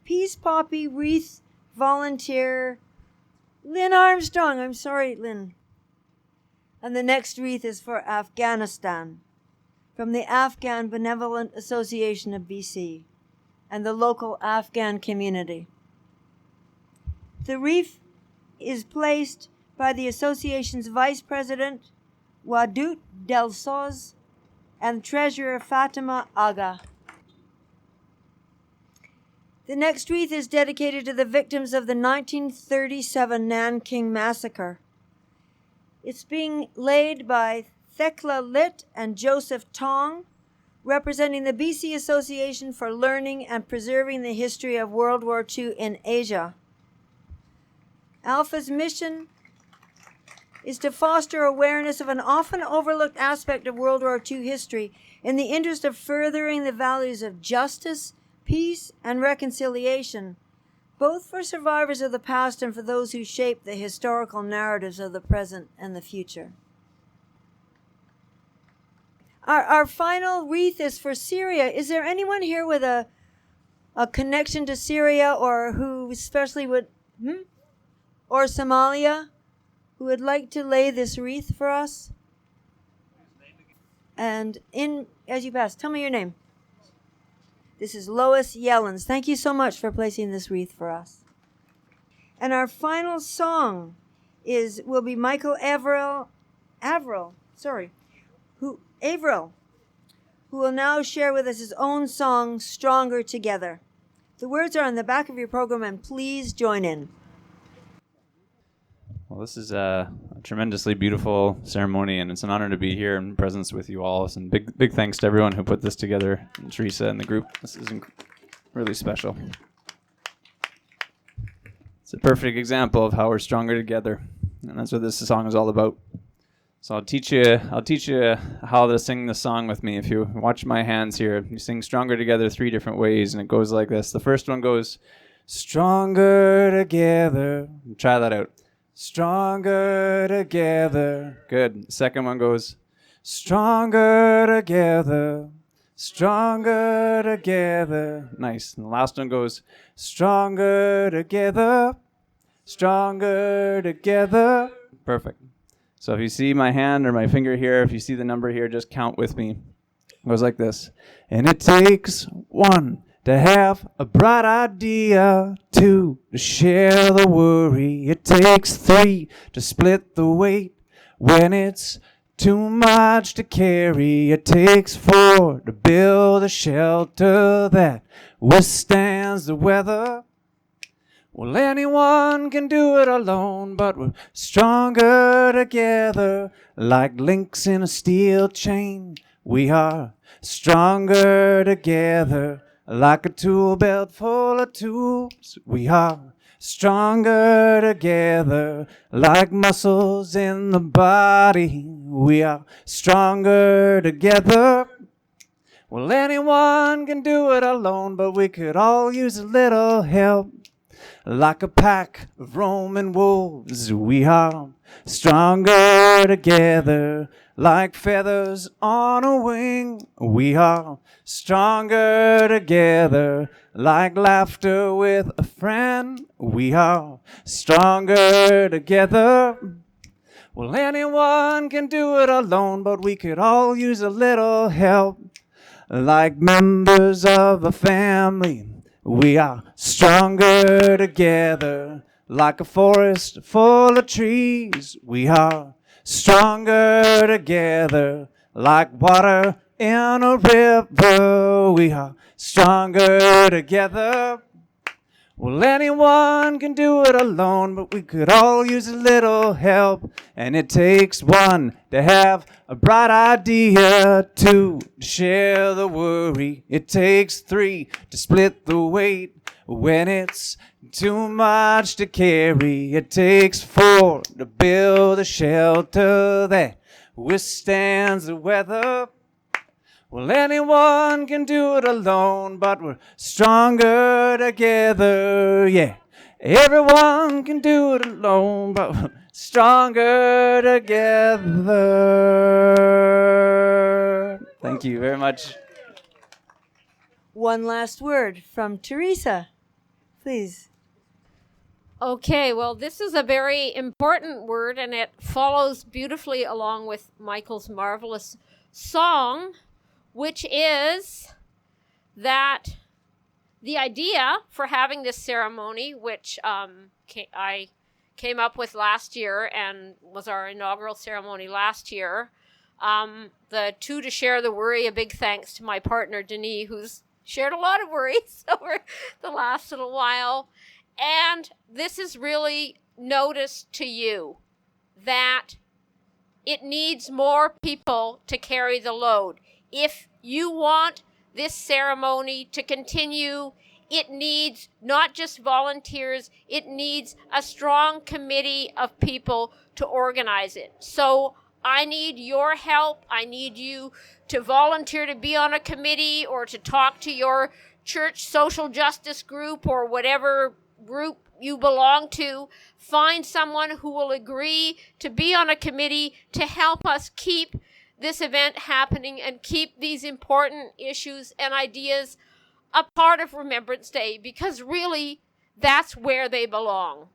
Peace Poppy wreath volunteer Lynn Armstrong. I'm sorry, Lynn. And the next wreath is for Afghanistan, from the Afghan Benevolent Association of BC and the local Afghan community. The wreath is placed by the association's vice president, Wadut Delsoz, and treasurer Fatima Aga. The next wreath is dedicated to the victims of the 1937 Nanking Massacre. It's being laid by Thekla Litt and Joseph Tong, representing the BC Association for Learning and Preserving the History of World War II in Asia. Alpha's mission is to foster awareness of an often overlooked aspect of World War II history in the interest of furthering the values of justice, peace, and reconciliation, both for survivors of the past and for those who shape the historical narratives of the present and the future. Our final wreath is for Syria. Is there anyone here with a connection to Syria, or who especially would, or Somalia, who would like to lay this wreath for us? And as you pass, tell me your name. This is Lois Yellens. Thank you so much for placing this wreath for us. And our final song will be Michael Averill, who will now share with us his own song, Stronger Together. The words are on the back of your program, and please join in. Well, this is a tremendously beautiful ceremony, and it's an honor to be here in presence with you all. And big thanks to everyone who put this together, and Teresa and the group. This is really special. It's a perfect example of how we're stronger together, and that's what this song is all about. So I'll teach you how to sing the song with me. If you watch my hands here, you sing "Stronger Together" 3 different ways, and it goes like this. The first one goes, "Stronger together." Try that out. Stronger together. Good. Second one goes, "Stronger together. Stronger together." Nice. And the last one goes, "Stronger together. Stronger together." Perfect. So if you see my hand or my finger here, if you see the number here, just count with me. It goes like this. And it takes 1 to have a bright idea, 2 to share the worry. It takes 3 to split the weight when it's too much to carry. It takes 4 to build a shelter that withstands the weather. Well, anyone can do it alone, but we're stronger together. Like links in a steel chain, we are stronger together. Like a tool belt full of tools, we are stronger together. Like muscles in the body, we are stronger together. Well, anyone can do it alone, but we could all use a little help. Like a pack of Roman wolves, we are stronger together. Like feathers on a wing, we are stronger together. Like laughter with a friend, we are stronger together. Well, anyone can do it alone, but we could all use a little help. Like members of a family, we are stronger together. Like a forest full of trees, we are stronger together. Like water in a river, we are stronger together. Well, anyone can do it alone, but we could all use a little help. And it takes 1 to have a bright idea, 2 to share the worry. It takes 3 to split the weight when it's too much to carry. It takes 4 to build a shelter that withstands the weather. Well, anyone can do it alone, but we're stronger together, yeah. Everyone can do it alone, but we're stronger together. Thank you very much. One last word from Teresa, please. Okay, well, this is a very important word, and it follows beautifully along with Michael's marvelous song, which is that the idea for having this ceremony, which I came up with last year and was our inaugural ceremony last year, the 2 to share the worry, a big thanks to my partner, Denis, who's shared a lot of worries over the last little while. And this is really notice to you that it needs more people to carry the load. If you want this ceremony to continue, it needs not just volunteers, it needs a strong committee of people to organize it. So I need your help. I need you to volunteer to be on a committee or to talk to your church social justice group or whatever group you belong to. Find someone who will agree to be on a committee to help us keep this event happening and keep these important issues and ideas a part of Remembrance Day, because really that's where they belong.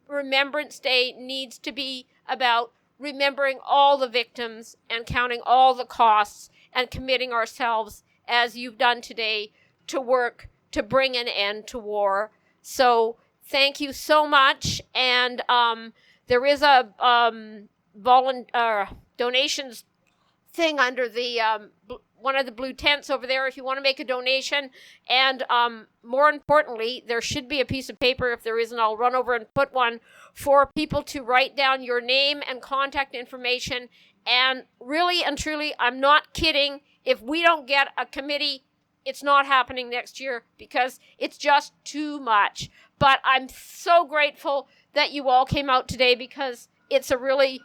Remembrance Day needs to be about remembering all the victims and counting all the costs and committing ourselves, as you've done today, to work to bring an end to war. So thank you so much. And there is a donations thing under the one of the blue tents over there if you want to make a donation. And more importantly, there should be a piece of paper. If there isn't, I'll run over and put one for people to write down your name and contact information. And really and truly, I'm not kidding. If we don't get a committee, it's not happening next year because it's just too much. But I'm so grateful that you all came out today because it's a really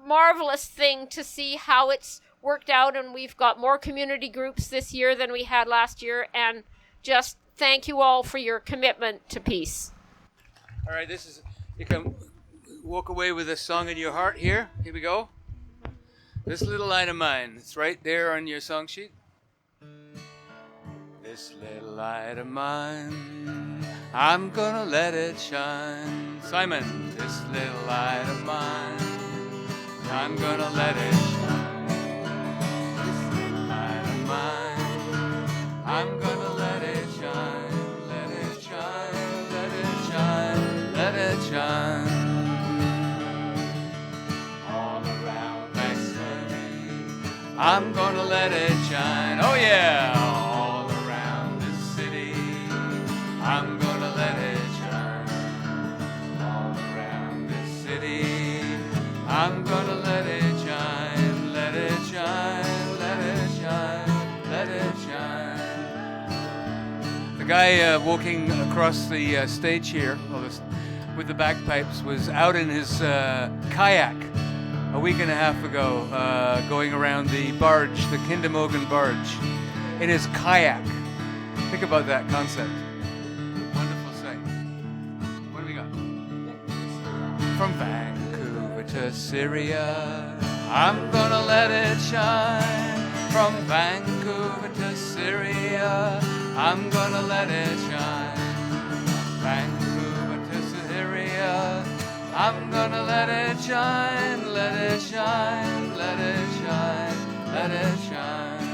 marvelous thing to see how it's worked out, and we've got more community groups this year than we had last year, and just thank you all for your commitment to peace. All right, you can walk away with a song in your heart here. Here we go. This little light of mine, it's right there on your song sheet. This little light of mine, I'm gonna let it shine. Simon, this little light of mine, I'm gonna let it shine. This little light of mine, I'm gonna let it shine. Let it shine, let it shine, let it shine. All around the city, I'm gonna let it shine. Oh yeah, all around the city, I'm gonna let it shine. All around the city, I'm gonna let it shine, let it shine, let it shine, let it shine. The guy walking across the stage here with the bagpipes was out in his kayak a week and a half ago, going around the barge, the Kindamogan barge, in his kayak. Think about that concept. Wonderful sight. What do we got? From Vancouver to Syria, I'm gonna let it shine. From Vancouver to Syria, I'm gonna let it shine. Vancouver to Syria, I'm gonna let it shine, let it shine, let it shine, let it shine.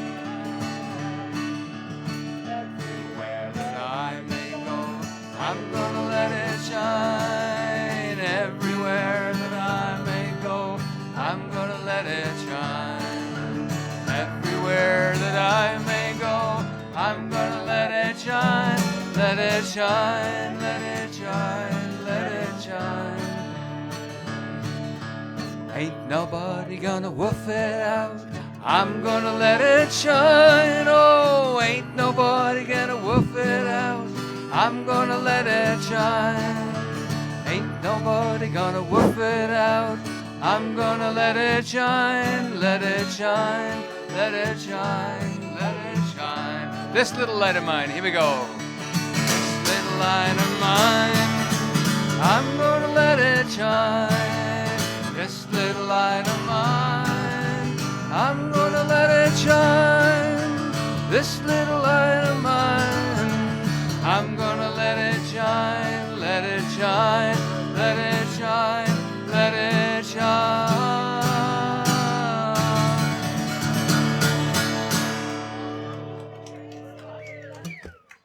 Everywhere that I may go, I'm gonna let it shine. Everywhere that I may go, I'm gonna let it shine. Everywhere that I may go, I'm gonna let it shine. Let it shine, let it shine, let it shine. Ain't nobody gonna woof it out. I'm gonna let it shine. Oh, ain't nobody gonna woof it out. I'm gonna let it shine. Ain't nobody gonna woof it out. I'm gonna let it shine, let it shine, let it shine, let it shine. This little light of mine, here we go. This little light of mine, I'm gonna let it shine. This little light of mine, I'm gonna let it shine. This little